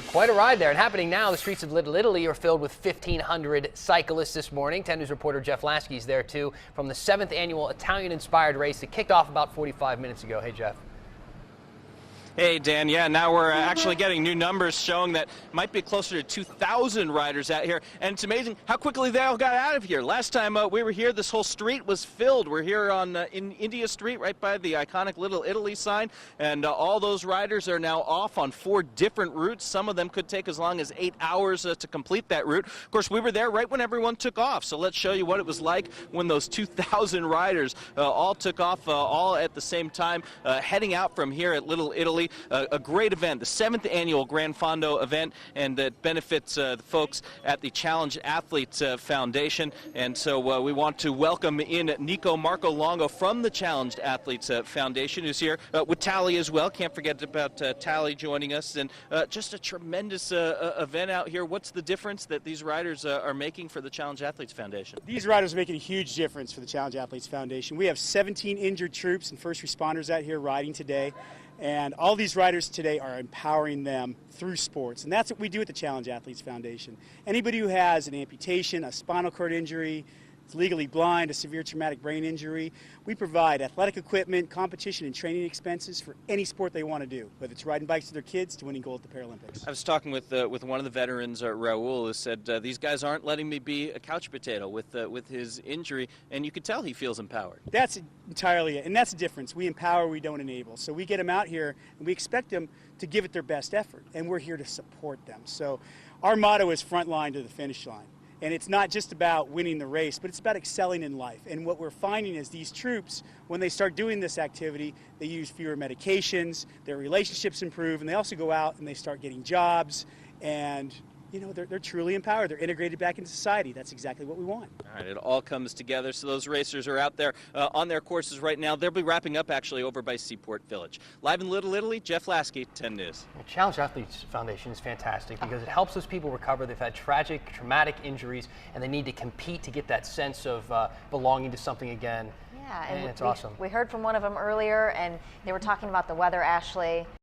Quite a ride there, and happening now. The streets of Little Italy are filled with 1,500 cyclists this morning. 10 News reporter Jeff Lasky is there too from the 7th annual Italian-inspired race that kicked off about 45 minutes ago. Hey, Jeff. Hey, Dan. Yeah, now we're actually getting new numbers showing that might be closer to 2,000 riders out here. And it's amazing how quickly they all got out of here. Last time we were here, this whole street was filled. We're here on in India Street, right by the iconic Little Italy sign. And all those riders are now off on 4 different routes. Some of them could take as long as 8 hours to complete that route. Of course, we were there right when everyone took off. So let's show you what it was like when those 2,000 riders all took off all at the same time, heading out from here at Little Italy. A great event, the 7th annual Gran Fondo event, and that benefits the folks at the Challenged Athletes Foundation. And so we want to welcome in Nico Marco Longo from the Challenged Athletes Foundation, who's here with Tally as well. Can't forget about Tally joining us. And just a tremendous event out here. What's the difference that these riders are making for the Challenged Athletes Foundation? These riders are making a huge difference for the Challenged Athletes Foundation. We have 17 injured troops and first responders out here riding today. And all these riders today are empowering them through sports. And that's what we do at the Challenge Athletes Foundation. Anybody who has an amputation, a spinal cord injury, is legally blind, a severe traumatic brain injury, we provide athletic equipment, competition and training expenses for any sport they want to do, whether it's riding bikes with their kids to winning gold at the Paralympics. I was talking with one of the veterans, Raul, who said these guys aren't letting me be a couch potato with his injury, and you could tell he feels empowered. That's entirely it, and that's the difference. We empower, we don't enable. So we get them out here, and we expect them to give it their best effort, and we're here to support them. So our motto is front line to the finish line. And it's not just about winning the race, but it's about excelling in life. And what we're finding is these troops, when they start doing this activity, they use fewer medications, their relationships improve, and they also go out and they start getting jobs, and you know, they're truly empowered. They're integrated back into society. That's exactly what we want. All right, it all comes together. So those racers are out there on their courses right now. They'll be wrapping up actually over by Seaport Village. Live in Little Italy, Jeff Lasky, 10 News. The Challenge Athletes Foundation is fantastic because it helps those people recover. They've had tragic, traumatic injuries, and they need to compete to get that sense of belonging to something again. Yeah, and it's awesome. We heard from one of them earlier, and they were talking about the weather, Ashley.